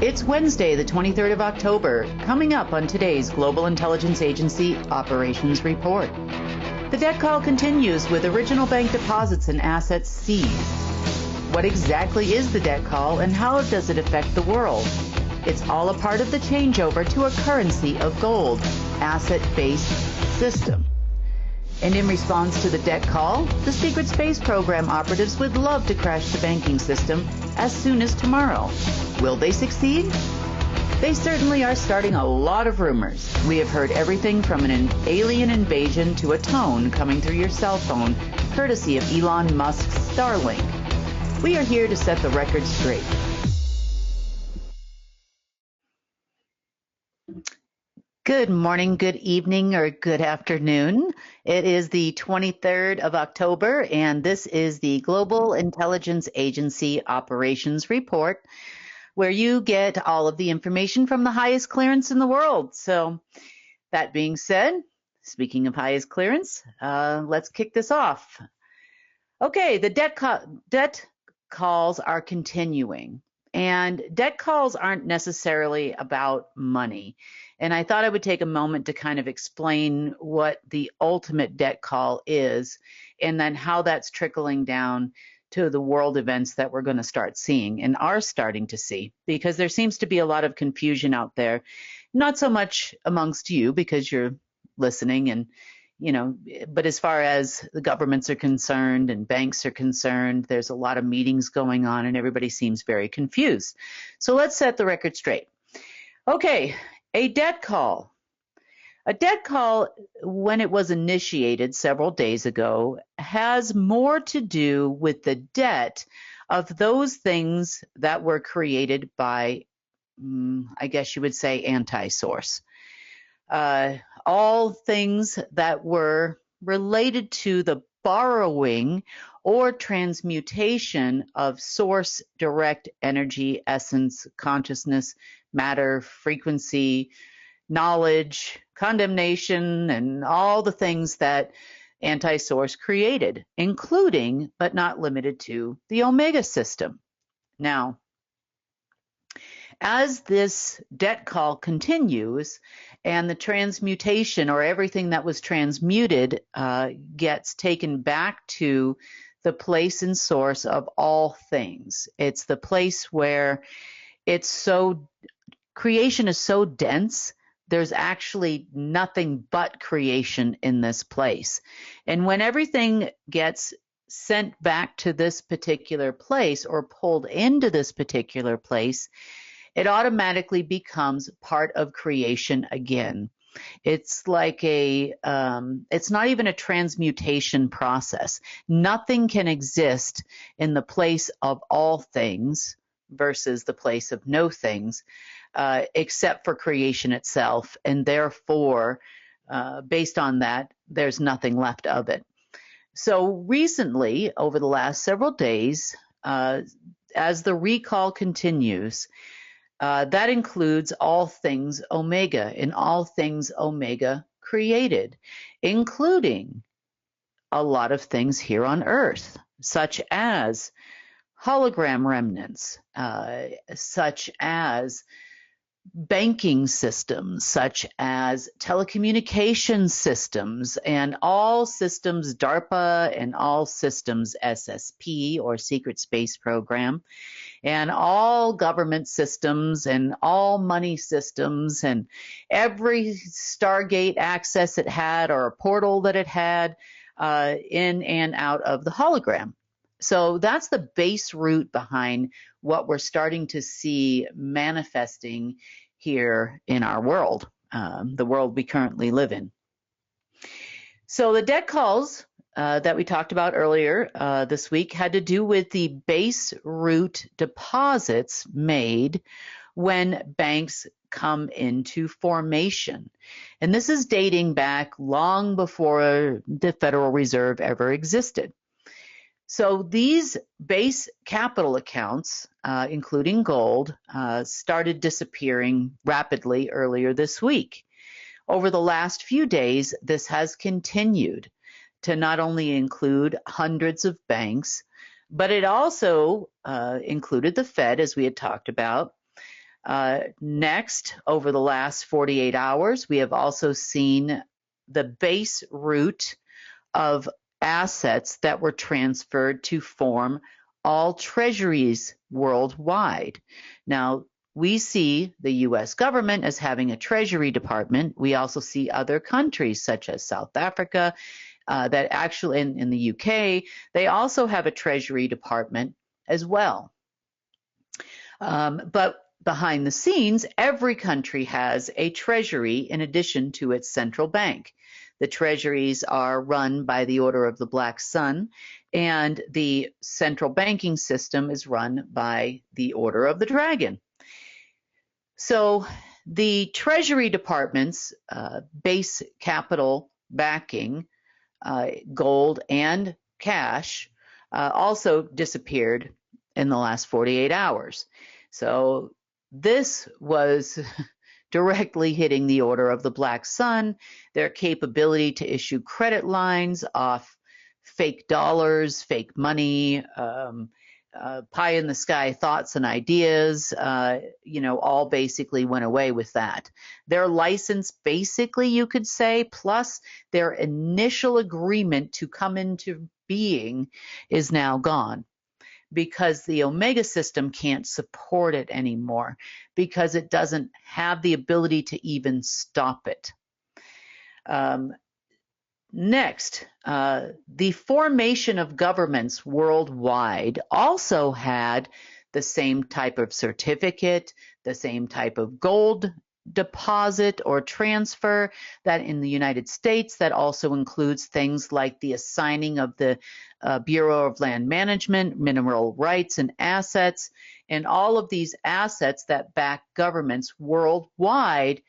It's Wednesday, the 23rd of October, coming up on today's Global Intelligence Agency Operations Report. The debt call continues with original bank deposits and assets seized. What exactly is the debt call and how does it affect the world? It's all a part of the changeover to a currency of gold, asset-based system. And in response to the debt call, the secret space program operatives would love to crash the banking system as soon as tomorrow. Will they succeed? They certainly are starting a lot of rumors. We have heard everything from an alien invasion to a tone coming through your cell phone, courtesy of Elon Musk's Starlink. We are here to set the record straight. Good morning, good evening, or good afternoon. It is the 23rd of October, and this is the Global Intelligence Agency Operations Report, where you get all of the information from the highest clearance in the world. So that being said, speaking of highest clearance, let's kick this off. Okay, the debt calls are continuing, and debt calls aren't necessarily about money. And I thought I would take a moment to kind of explain what the ultimate debt call is and then how that's trickling down to the world events that we're going to start seeing and are starting to see, because there seems to be a lot of confusion out there, not so much amongst you because you're listening and, but as far as the governments are concerned and banks are concerned, there's a lot of meetings going on and everybody seems very confused. So let's set the record straight. Okay. A debt call. A debt call, when it was initiated several days ago, has more to do with the debt of those things that were created by, I guess you would say, anti-source. All things that were related to the borrowing or transmutation of source direct energy, essence, consciousness, matter, frequency, knowledge, condemnation, and all the things that anti-source created, including, but not limited to, the Omega system. Now, as this debt call continues and the transmutation or everything that was transmuted gets taken back to the place and source of all things, it's the place where creation is so dense, there's actually nothing but creation in this place. And when everything gets sent back to this particular place or pulled into this particular place, it automatically becomes part of creation again. It's like it's not even a transmutation process. Nothing can exist in the place of all things versus the place of no things, except for creation itself. And therefore, based on that, there's nothing left of it. So recently, over the last several days, as the recall continues, that includes all things Omega and all things Omega created, including a lot of things here on Earth, such as hologram remnants, such as banking systems, such as telecommunication systems, and all systems DARPA and all systems SSP or Secret Space Program, and all government systems and all money systems and every Stargate access it had or a portal that it had in and out of the hologram. So that's the base root behind what we're starting to see manifesting here in our world, the world we currently live in. So the debt calls that we talked about earlier this week had to do with the base root deposits made when banks come into formation. And this is dating back long before the Federal Reserve ever existed. So these base capital accounts, including gold, started disappearing rapidly earlier this week. Over the last few days, this has continued to not only include hundreds of banks, but it also included the Fed, as we had talked about, Next, over the last 48 hours, we have also seen the base root of assets that were transferred to form all treasuries worldwide. Now, we see the US government as having a treasury department. We also see other countries such as South Africa, that actually in the UK, they also have a treasury department as well. But behind the scenes, every country has a treasury in addition to its central bank. The treasuries are run by the Order of the Black Sun, and the central banking system is run by the Order of the Dragon. So the treasury department's base capital backing, gold and cash, also disappeared in the last 48 hours. So this was directly hitting the Order of the Black Sun, their capability to issue credit lines off fake dollars, fake money, pie in the sky thoughts and ideas, all basically went away with that. Their license, basically, you could say, plus their initial agreement to come into being is now gone, because the Omega system can't support it anymore, because it doesn't have the ability to even stop it. Next, the formation of governments worldwide also had the same type of certificate, the same type of gold deposit or transfer that in the United States. That also includes things like the assigning of the Bureau of Land Management, mineral rights and assets, and all of these assets that back governments worldwide,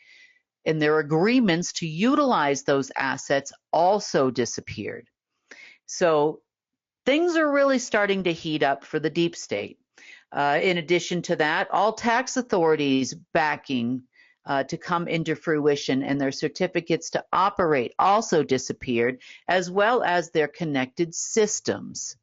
and their agreements to utilize those assets also disappeared. So things are really starting to heat up for the deep state. In addition to that, all tax authorities backing to come into fruition and their certificates to operate also disappeared, as well as their connected systems.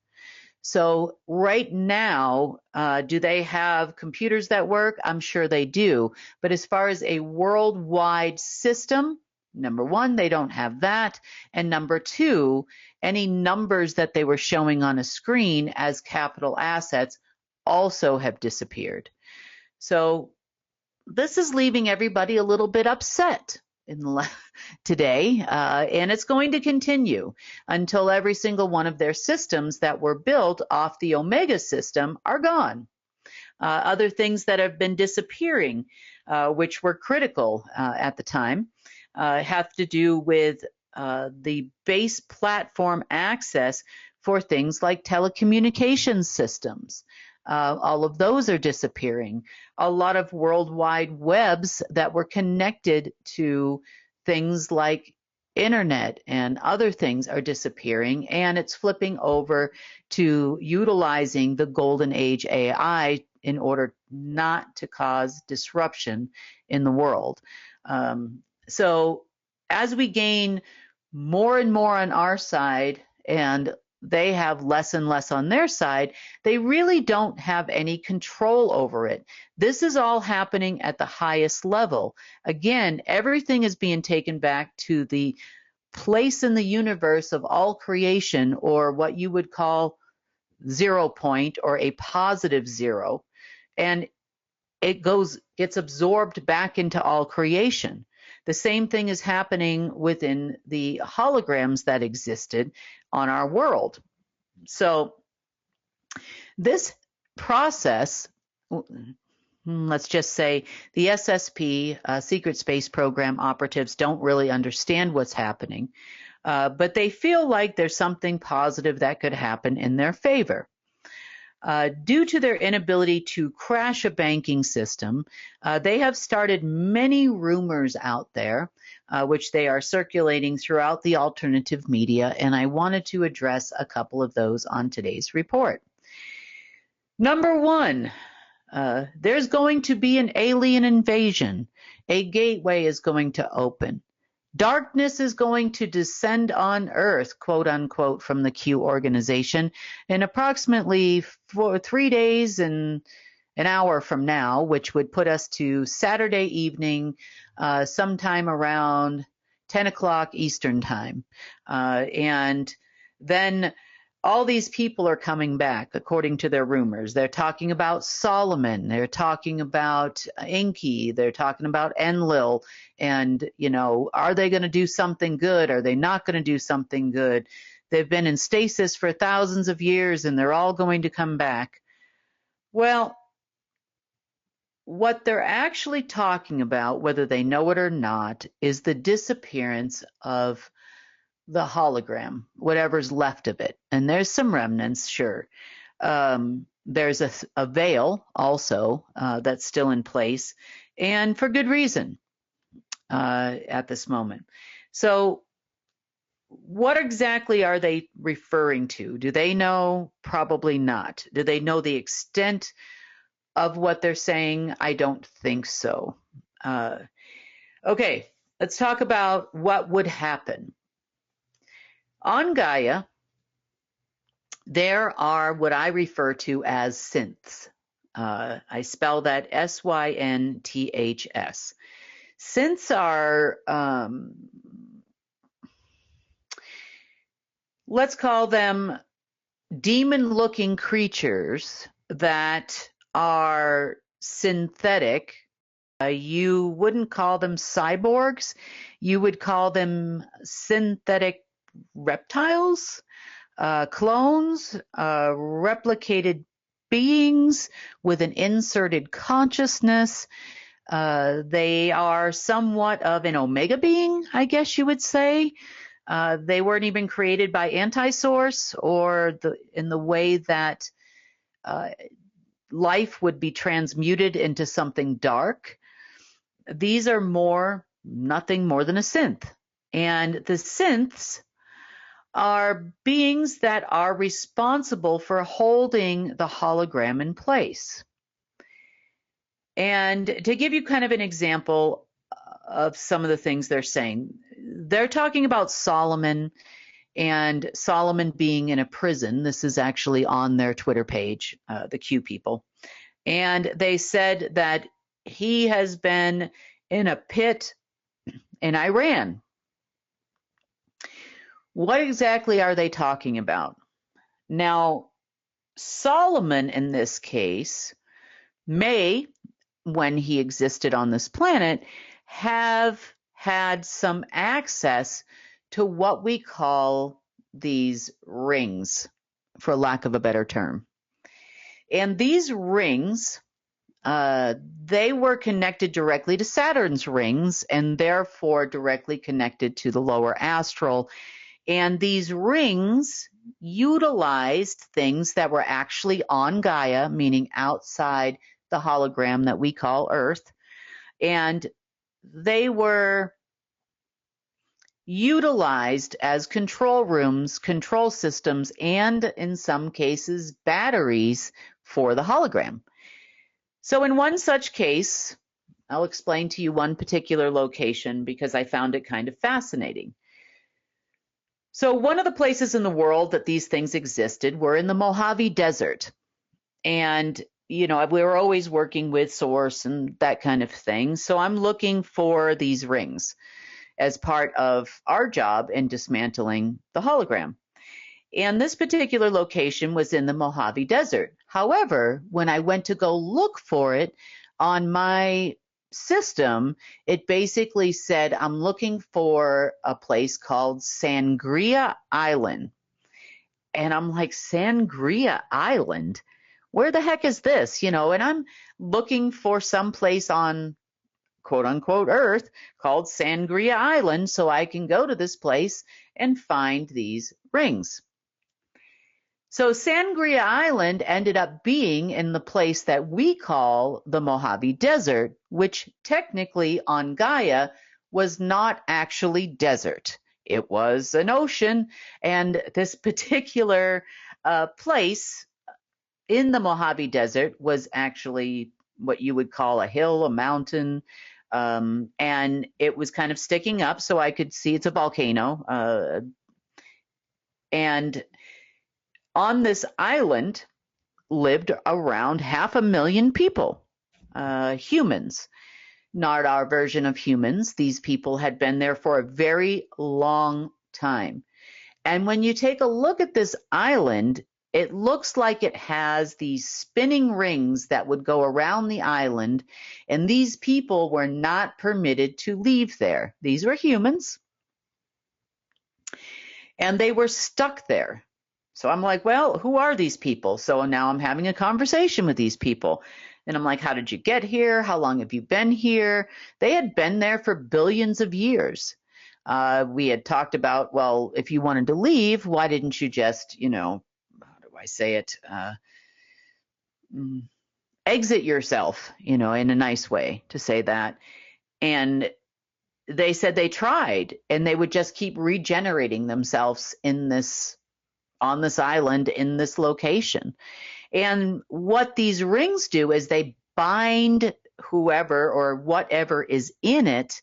So right now, do they have computers that work? I'm sure they do. But as far as a worldwide system, number one, they don't have that. And number two, any numbers that they were showing on a screen as capital assets also have disappeared. So this is leaving everybody a little bit upset today, and it's going to continue until every single one of their systems that were built off the Omega system are gone. Other things that have been disappearing, which were critical at the time, have to do with the base platform access for things like telecommunications systems. All of those are disappearing. A lot of worldwide webs that were connected to things like internet and other things are disappearing, and it's flipping over to utilizing the golden age AI in order not to cause disruption in the world. So as we gain more and more on our side, and they have less and less on their side, they really don't have any control over it. This is all happening at the highest level. Again, everything is being taken back to the place in the universe of all creation, or what you would call 0 point or a positive zero, and it gets absorbed back into all creation. The same thing is happening within the holograms that existed on our world. So this process, let's just say the SSP, Secret Space Program operatives, don't really understand what's happening, but they feel like there's something positive that could happen in their favor. Due to their inability to crash a banking system, they have started many rumors out there, which they are circulating throughout the alternative media, and I wanted to address a couple of those on today's report. Number one, there's going to be an alien invasion. A gateway is going to open. Darkness is going to descend on Earth, quote unquote, from the Q organization in approximately 3 days and an hour from now, which would put us to Saturday evening, sometime around 10 o'clock Eastern time. And then all these people are coming back, according to their rumors. They're talking about Solomon. They're talking about Enki. They're talking about Enlil. And, are they going to do something good? Are they not going to do something good? They've been in stasis for thousands of years, and they're all going to come back. Well, what they're actually talking about, whether they know it or not, is the disappearance of the hologram, whatever's left of it. And there's some remnants, sure. There's a veil also that's still in place, and for good reason at this moment. So what exactly are they referring to? Do they know? Probably not. Do they know the extent of what they're saying? I don't think so. Okay, let's talk about what would happen. On Gaia, there are what I refer to as synths. I spell that synths. Synths are, let's call them demon-looking creatures that are synthetic. You wouldn't call them cyborgs. You would call them synthetic reptiles, clones, replicated beings with an inserted consciousness. They are somewhat of an omega being, I guess you would say. They weren't even created by anti-source or in the way that life would be transmuted into something dark. These are nothing more than a synth. And the synths are beings that are responsible for holding the hologram in place. And to give you kind of an example of some of the things they're saying, they're talking about Solomon, and Solomon being in a prison. This is actually on their Twitter page, the Q people. And they said that he has been in a pit in Iran. What exactly are they talking about? Now, Solomon in this case may, when he existed on this planet, have had some access to what we call these rings, for lack of a better term. And these rings, they were connected directly to Saturn's rings and therefore directly connected to the lower astral. And these rings utilized things that were actually on Gaia, meaning outside the hologram that we call Earth. And they were utilized as control rooms, control systems, and in some cases, batteries for the hologram. So in one such case, I'll explain to you one particular location because I found it kind of fascinating. So one of the places in the world that these things existed were in the Mojave Desert. And, we were always working with Source and that kind of thing. So I'm looking for these rings as part of our job in dismantling the hologram. And this particular location was in the Mojave Desert. However, when I went to go look for it on my system, it basically said, I'm looking for a place called Sangria Island. And I'm like, Sangria Island? Where the heck is this? And I'm looking for some place on quote unquote Earth called Sangria Island so I can go to this place and find these rings. So Sangria Island ended up being in the place that we call the Mojave Desert, which technically on Gaia was not actually desert. It was an ocean, and this particular place in the Mojave Desert was actually what you would call a hill, a mountain, and it was kind of sticking up so I could see it's a volcano. And on this island, lived around 500,000 people, humans, not our version of humans. These people had been there for a very long time. And when you take a look at this island, it looks like it has these spinning rings that would go around the island, and these people were not permitted to leave there. These were humans, and they were stuck there. So I'm like, well, who are these people? So now I'm having a conversation with these people. And I'm like, how did you get here? How long have you been here? They had been there for billions of years. We had talked about, well, if you wanted to leave, why didn't you just, how do I say it? Exit yourself, in a nice way to say that. And they said they tried, and they would just keep regenerating themselves on this island, in this location. And what these rings do is they bind whoever or whatever is in it,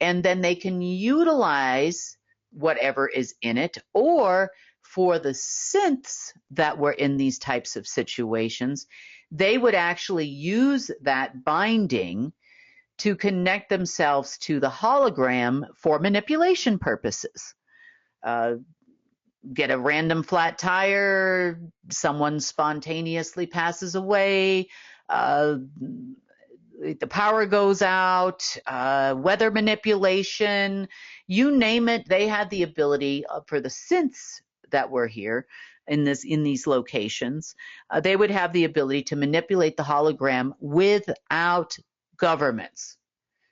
and then they can utilize whatever is in it. Or for the synths that were in these types of situations, they would actually use that binding to connect themselves to the hologram for manipulation purposes. Get a random flat tire, someone spontaneously passes away, the power goes out, weather manipulation, you name it. They had the ability for the synths that were here in these locations. They would have the ability to manipulate the hologram without governments.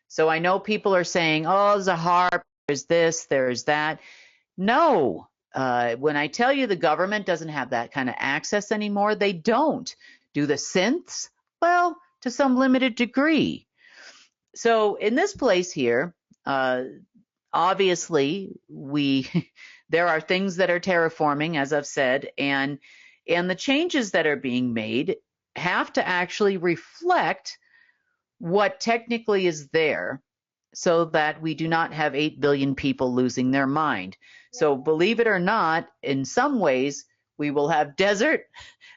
So I know people are saying, oh, there's a HARP, there's this, there's that. No. When I tell you the government doesn't have that kind of access anymore, they don't. Do the synths? Well, to some limited degree. So in this place here, obviously there are things that are terraforming, as I've said, and the changes that are being made have to actually reflect what technically is there, so that we do not have 8 billion people losing their mind. So believe it or not, in some ways, we will have desert,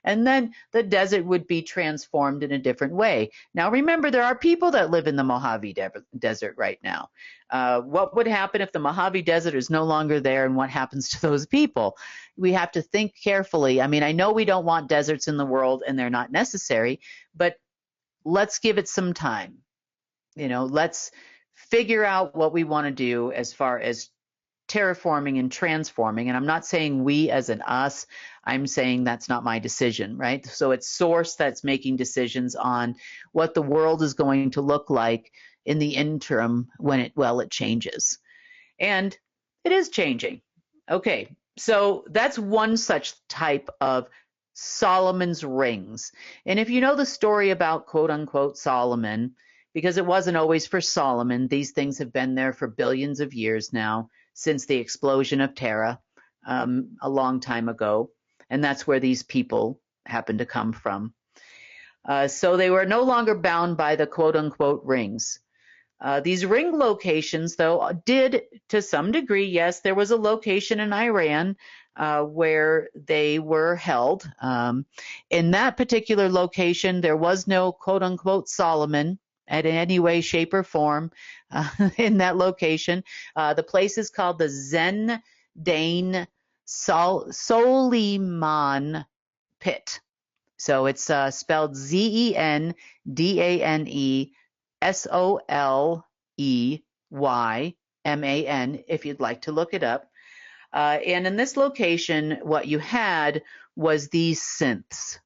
and then the desert would be transformed in a different way. Now, remember, there are people that live in the Mojave Desert right now. What would happen if the Mojave Desert is no longer there, and what happens to those people? We have to think carefully. I mean, I know we don't want deserts in the world, and they're not necessary, but let's give it some time. Let's figure out what we want to do as far as terraforming and transforming. And I'm not saying we as an us, I'm saying that's not my decision, right? So it's Source that's making decisions on what the world is going to look like in the interim when it changes. And it is changing. Okay, so that's one such type of Solomon's rings. And if you know the story about quote unquote Solomon, because it wasn't always for Solomon, these things have been there for billions of years now, since the explosion of Terra a long time ago. And that's where these people happen to come from. So they were no longer bound by the quote unquote rings. These ring locations, though, did to some degree, yes, there was a location in Iran where they were held. In that particular location, there was no quote unquote Solomon in any way, shape, or form in that location. The place is called the Zendane Soliman Pit. So it's spelled Zendane Soleyman, if you'd like to look it up. And in this location, what you had was these synths.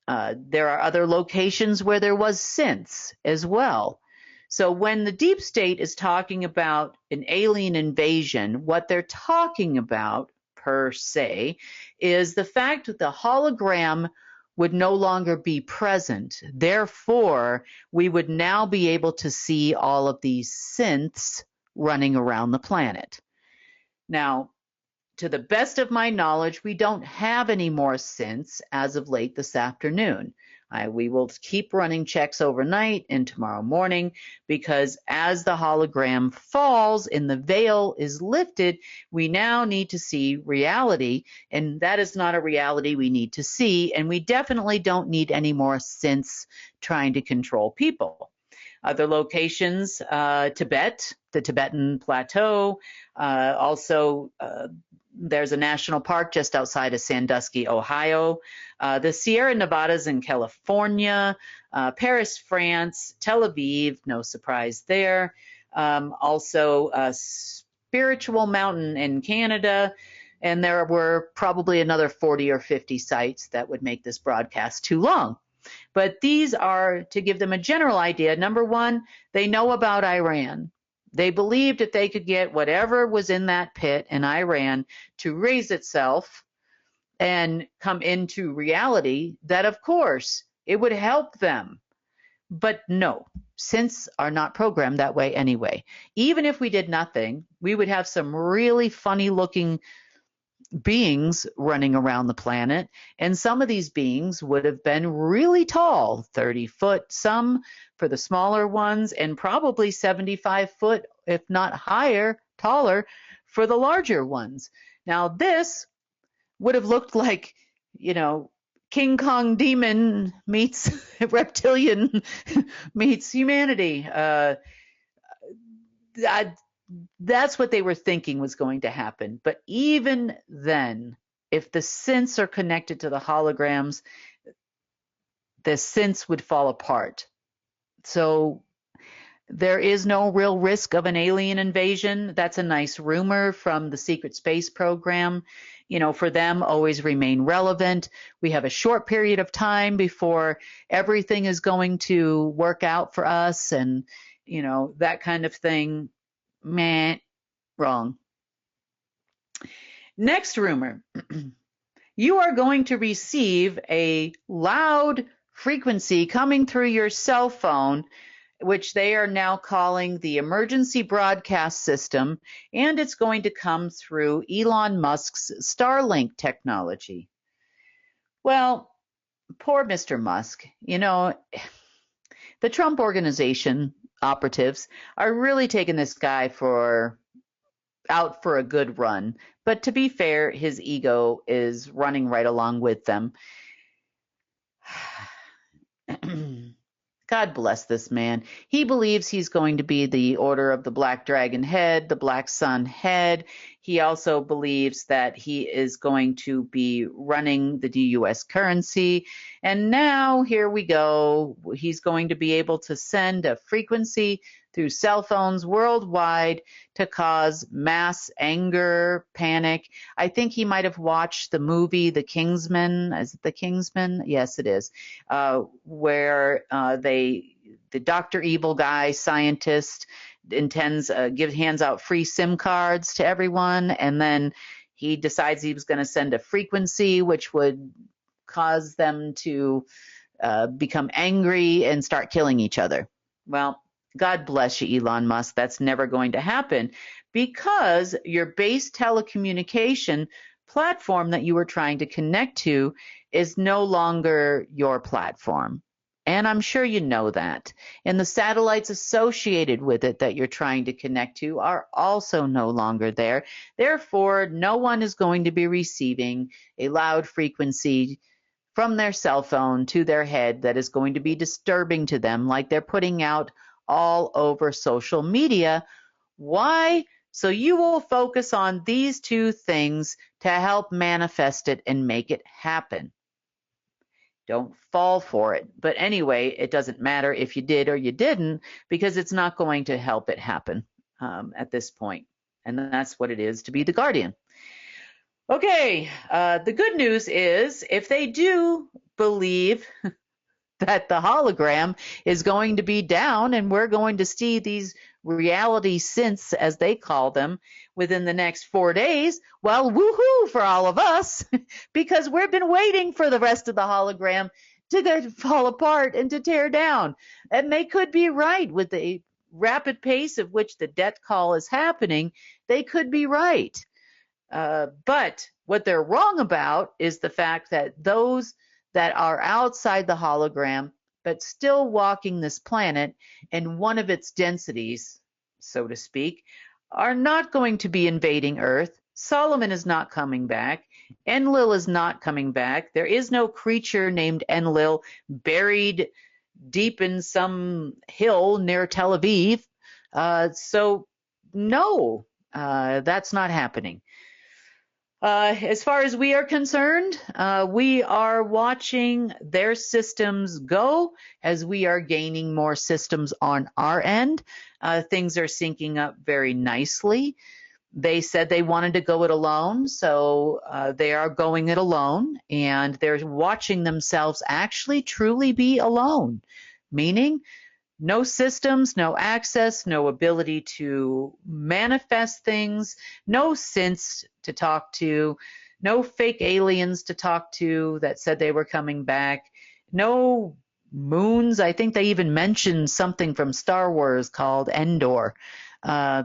There are other locations where there was synths as well. So when the deep state is talking about an alien invasion, what they're talking about, per se, is the fact that the hologram would no longer be present. Therefore, we would now be able to see all of these synths running around the planet. Now, to the best of my knowledge, we don't have any more synths as of late this afternoon. We will keep running checks overnight and tomorrow morning, because as the hologram falls and the veil is lifted, we now need to see reality, and that is not a reality we need to see, and we definitely don't need any more synths trying to control people. Other locations, Tibet, the Tibetan Plateau, also there's a national park just outside of Sandusky, Ohio, the Sierra Nevadas in California, Paris, France, Tel Aviv, no surprise there. Also, Spiritual Mountain in Canada, and there were probably another 40 or 50 sites that would make this broadcast too long. But these are to give them a general idea. Number one, they know about Iran. They believed if they could get whatever was in that pit in Iran to raise itself and come into reality, that of course it would help them. But no, synths are not programmed that way anyway. Even if we did nothing, we would have some really funny looking beings running around the planet, and some of these beings would have been really tall, 30 foot, some for the smaller ones, and probably 75 foot, if not higher, taller for the larger ones. Now this would have looked like, King Kong demon meets reptilian meets humanity. That's what they were thinking was going to happen. But even then, if the synths are connected to the holograms, the synths would fall apart. So there is no real risk of an alien invasion. That's a nice rumor from the secret space program. For them, always remain relevant. We have a short period of time before everything is going to work out for us, and, that kind of thing. Meh, wrong. Next rumor. You are going to receive a loud frequency coming through your cell phone, which they are now calling the emergency broadcast system, and it's going to come through Elon Musk's Starlink technology. Well, poor Mr. Musk. The Trump organization operatives are really taking this guy out for a good run. But to be fair, his ego is running right along with them. God bless this man. He believes he's going to be the Order of the Black Dragon head, the Black Sun head. He also believes that he is going to be running the US currency. And now here we go. He's going to be able to send a frequency through cell phones worldwide to cause mass anger, panic. I think he might have watched the movie The Kingsman. Is it The Kingsman? Yes, it is. Where the Dr. Evil guy, scientist, hands out free SIM cards to everyone, and then he decides he was going to send a frequency which would cause them to become angry and start killing each other. Well, God bless you, Elon Musk. That's never going to happen, because your base telecommunication platform that you were trying to connect to is no longer your platform. And I'm sure you know that. And the satellites associated with it that you're trying to connect to are also no longer there. Therefore, no one is going to be receiving a loud frequency from their cell phone to their head that is going to be disturbing to them, like they're putting out all over social media. Why? So you will focus on these two things to help manifest it and make it happen. Don't fall for it. But anyway, it doesn't matter if you did or you didn't, because it's not going to help it happen at this point. And that's what it is to be the guardian. Okay, the good news is, if they do believe that the hologram is going to be down and we're going to see these reality synths, as they call them, within the next 4 days, well, woohoo for all of us, because we've been waiting for the rest of the hologram to fall apart and to tear down. And they could be right with the rapid pace of which the death call is happening. They could be right. But what they're wrong about is the fact that those that are outside the hologram, but still walking this planet, and one of its densities, so to speak, are not going to be invading Earth. Solomon is not coming back. Enlil is not coming back. There is no creature named Enlil buried deep in some hill near Tel Aviv. So no, that's not happening. As far as we are concerned, we are watching their systems go as we are gaining more systems on our end. Things are syncing up very nicely. They said they wanted to go it alone, so they are going it alone, and they're watching themselves actually truly be alone, meaning no systems, no access, no ability to manifest things, no synths to talk to, no fake aliens to talk to that said they were coming back, no moons. I think they even mentioned something from Star Wars called Endor.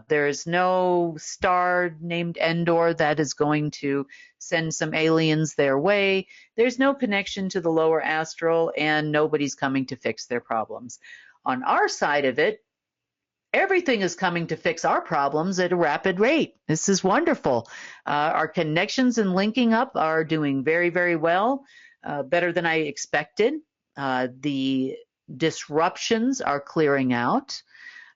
There's no star named Endor that is going to send some aliens their way. There's no connection to the lower astral, and nobody's coming to fix their problems. On our side of it, everything is coming to fix our problems at a rapid rate. This is wonderful. Our connections and linking up are doing very, very well, better than I expected. The disruptions are clearing out.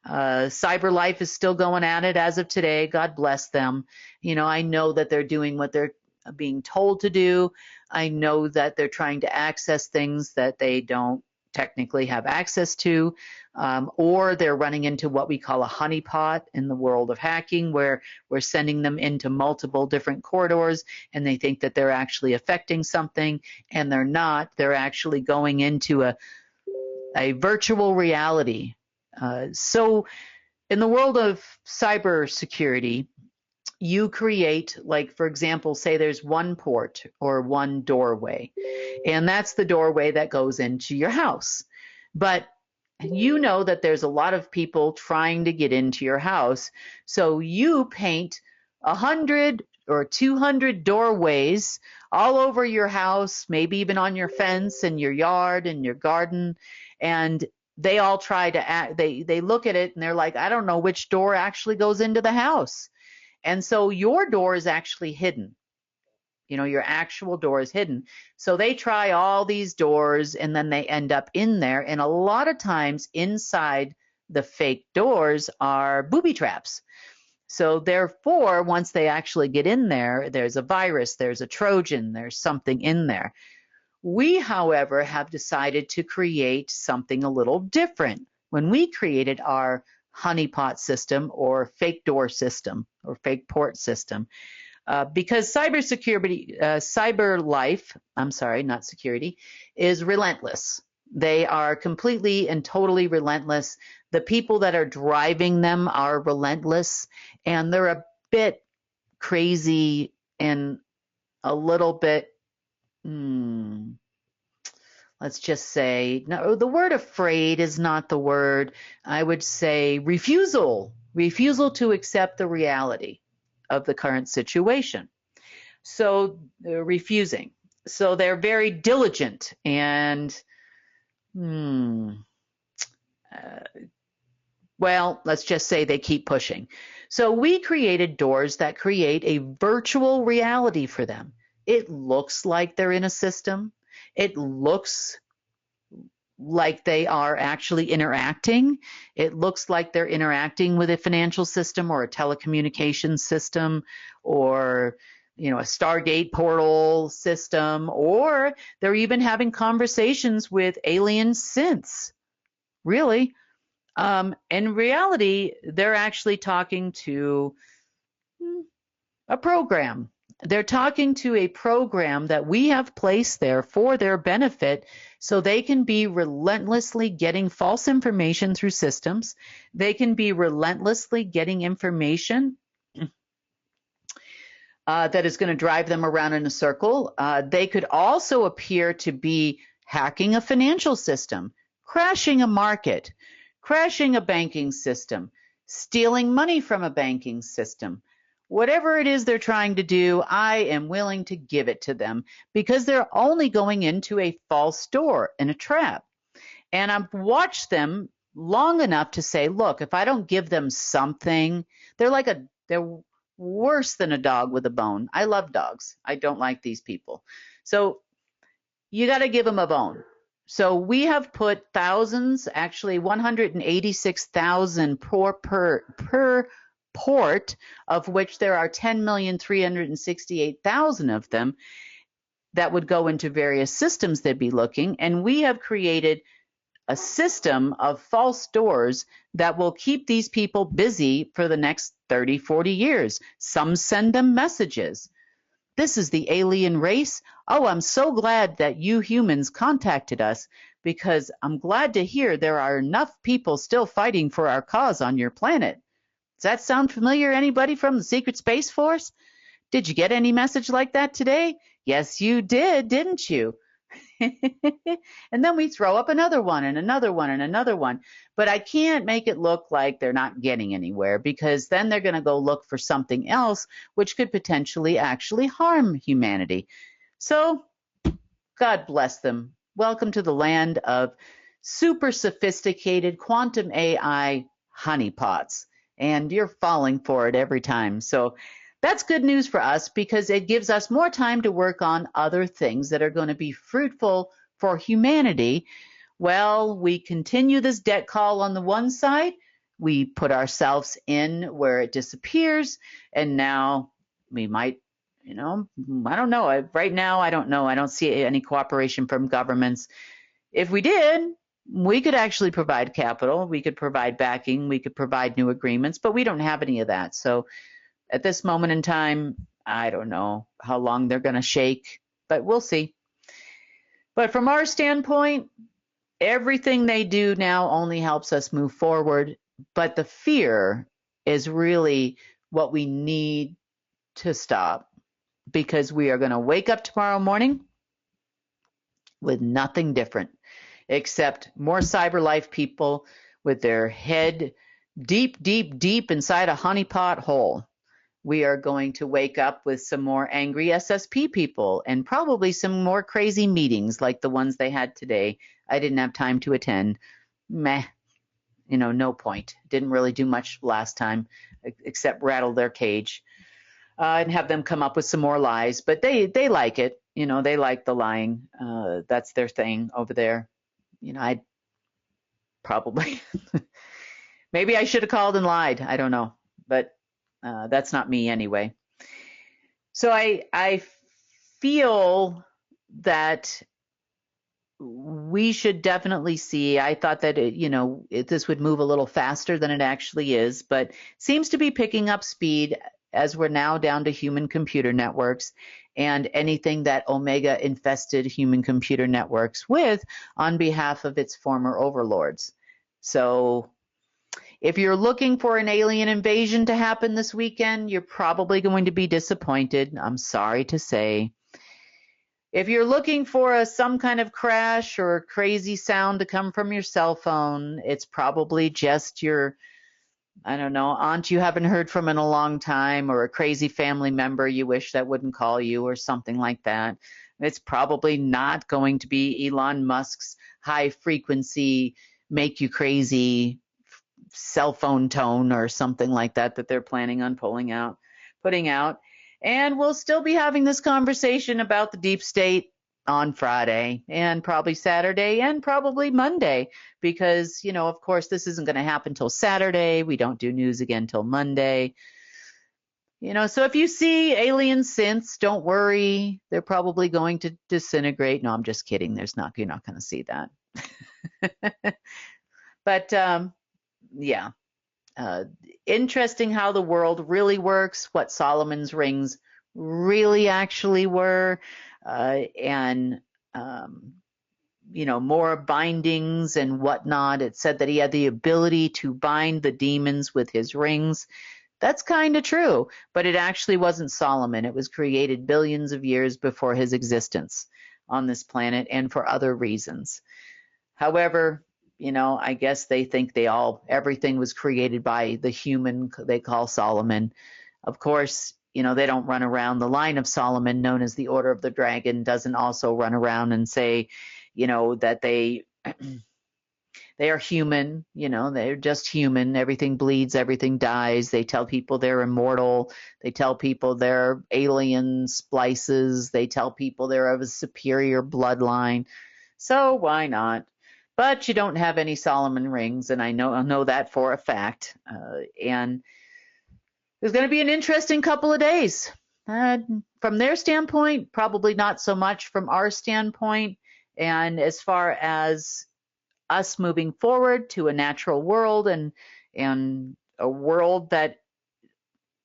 Cyberlife is still going at it as of today. God bless them. You know, I know that they're doing what they're being told to do. I know that they're trying to access things that they don't technically have access to, or they're running into what we call a honeypot in the world of hacking, where we're sending them into multiple different corridors and they think that they're actually affecting something, and they're not. They're actually going into a virtual reality. So in the world of cybersecurity, you create, like, for example, say there's one port or one doorway, and that's the doorway that goes into your house. But you know that there's a lot of people trying to get into your house, so you paint 100 or 200 doorways all over your house, maybe even on your fence and your yard and your garden, and they all try to they look at it and they're like, I don't know which door actually goes into the house. And so your door is actually hidden. You know, your actual door is hidden. So they try all these doors and then they end up in there. And a lot of times inside the fake doors are booby traps. So therefore, once they actually get in there, there's a virus, there's a Trojan, there's something in there. We, however, have decided to create something a little different. When we created our honeypot system or fake door system or fake port system, because Cyberlife, I'm sorry, not security, is relentless. They are completely and totally relentless. The people that are driving them are relentless, and they're a bit crazy and a little bit, let's just say, no, the word afraid is not the word. I would say refusal to accept the reality of the current situation. So they're refusing. So they're very diligent and, well, let's just say they keep pushing. So we created doors that create a virtual reality for them. It looks like they're in a system. It looks like they are actually interacting. It looks like they're interacting with a financial system or a telecommunications system or, you know, a Stargate portal system, or they're even having conversations with alien synths. Really. In reality, they're actually talking to a program. They're talking to a program that we have placed there for their benefit, so they can be relentlessly getting false information through systems. They can be relentlessly getting information that is going to drive them around in a circle. They could also appear to be hacking a financial system, crashing a market, crashing a banking system, stealing money from a banking system, whatever it is they're trying to do, I am willing to give it to them because they're only going into a false door and a trap. And I've watched them long enough to say, look, if I don't give them something, they're worse than a dog with a bone. I love dogs. I don't like these people. So you got to give them a bone. So we have put thousands, actually 186,000 per port, of which there are 10,368,000 of them that would go into various systems they'd be looking. And we have created a system of false doors that will keep these people busy for the next 30, 40 years. Some send them messages. This is the alien race. Oh, I'm so glad that you humans contacted us because I'm glad to hear there are enough people still fighting for our cause on your planet. Does that sound familiar? Anybody from the Secret Space Force? Did you get any message like that today? Yes, you did, didn't you? And then we throw up another one and another one and another one. But I can't make it look like they're not getting anywhere because then they're going to go look for something else which could potentially actually harm humanity. So God bless them. Welcome to the land of super sophisticated quantum AI honeypots. And you're falling for it every time. So that's good news for us because it gives us more time to work on other things that are going to be fruitful for humanity. Well, we continue this debt call on the one side. We put ourselves in where it disappears. And now we might, I don't know. Right now, I don't know. I don't see any cooperation from governments. If we did, we could actually provide capital. We could provide backing. We could provide new agreements, but we don't have any of that. So at this moment in time, I don't know how long they're going to shake, but we'll see. But from our standpoint, everything they do now only helps us move forward. But the fear is really what we need to stop because we are going to wake up tomorrow morning with nothing different except more Cyberlife people with their head deep, deep, deep inside a honeypot hole. We are going to wake up with some more angry SSP people and probably some more crazy meetings like the ones they had today. I didn't have time to attend. Meh, no point. Didn't really do much last time except rattle their cage and have them come up with some more lies. But they like it. They like the lying. That's their thing over there. I'd probably, maybe I should have called and lied. I don't know. But that's not me anyway. So I feel that we should definitely see. I thought that this would move a little faster than it actually is, but seems to be picking up speed as we're now down to human computer networks and anything that Omega infested human computer networks with on behalf of its former overlords. So if you're looking for an alien invasion to happen this weekend, you're probably going to be disappointed. I'm sorry to say. If you're looking for some kind of crash or crazy sound to come from your cell phone, it's probably just your, aunt you haven't heard from in a long time or a crazy family member you wish that wouldn't call you or something like that. It's probably not going to be Elon Musk's high frequency, make you crazy cell phone tone or something like that they're planning on putting out. And we'll still be having this conversation about the deep state on Friday and probably Saturday and probably Monday because, of course, this isn't going to happen till Saturday. We don't do news again till Monday. So if you see alien synths, don't worry. They're probably going to disintegrate. No, I'm just kidding. You're not going to see that. But yeah. Interesting how the world really works, what Solomon's rings really actually were, and more bindings and whatnot. It said that he had the ability to bind the demons with his rings. That's kind of true, but it actually wasn't Solomon. It was created billions of years before his existence on this planet and for other reasons. However, I guess they think everything was created by the human they call Solomon. Of course, they don't run around. The line of Solomon, known as the Order of the Dragon, doesn't also run around and say, that they are human, they're just human. Everything bleeds, everything dies. They tell people they're immortal. They tell people they're alien splices. They tell people they're of a superior bloodline. So why not? But you don't have any Solomon rings, and I know that for a fact. And there's going to be an interesting couple of days. From their standpoint, probably not so much from our standpoint. And as far as us moving forward to a natural world and a world that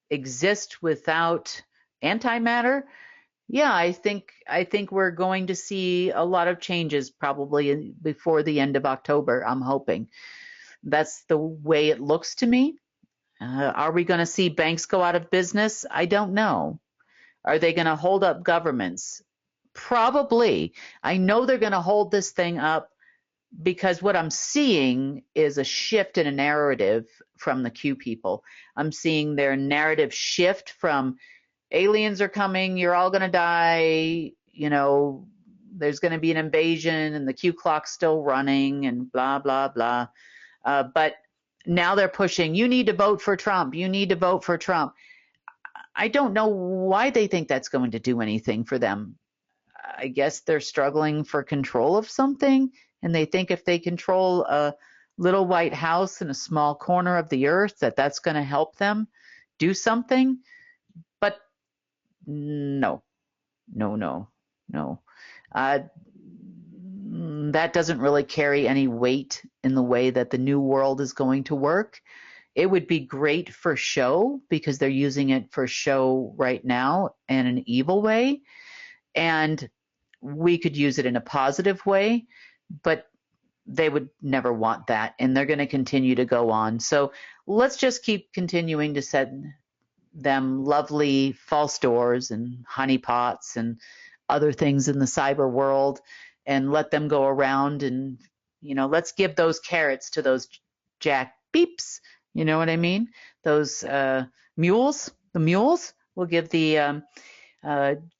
exists without antimatter, yeah, I think we're going to see a lot of changes probably before the end of October. I'm hoping. That's the way it looks to me. Are we going to see banks go out of business? I don't know. Are they going to hold up governments? Probably. I know they're going to hold this thing up because what I'm seeing is a shift in a narrative from the Q people. I'm seeing their narrative shift from aliens are coming, you're all going to die, there's going to be an invasion and the Q clock's still running and blah, blah, blah. But now they're pushing, you need to vote for Trump. You need to vote for Trump. I don't know why they think that's going to do anything for them. I guess they're struggling for control of something, and they think if they control a little white house in a small corner of the earth, that's going to help them do something. But no. That doesn't really carry any weight in the way that the new world is going to work. It would be great for show because they're using it for show right now in an evil way. And we could use it in a positive way, but they would never want that. And they're going to continue to go on. So let's just keep continuing to send them lovely false doors and honeypots and other things in the cyber world and let them go around and, let's give those carrots to those jack beeps. You know what I mean? Those mules, the mules, we'll give the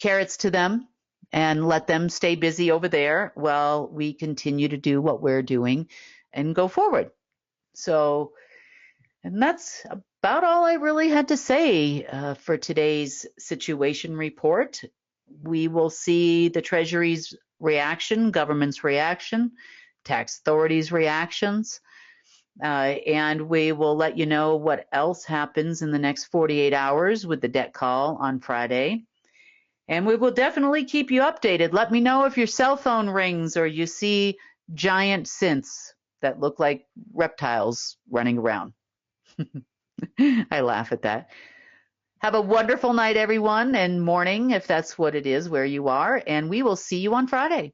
carrots to them and let them stay busy over there while we continue to do what we're doing and go forward. So, and that's about all I really had to say for today's situation report. We will see the Treasury's reaction, government's reaction, tax authorities' reactions, and we will let you know what else happens in the next 48 hours with the debt call on Friday. And we will definitely keep you updated. Let me know if your cell phone rings or you see giant synths that look like reptiles running around. I laugh at that. Have a wonderful night, everyone, and morning, if that's what it is where you are, and we will see you on Friday.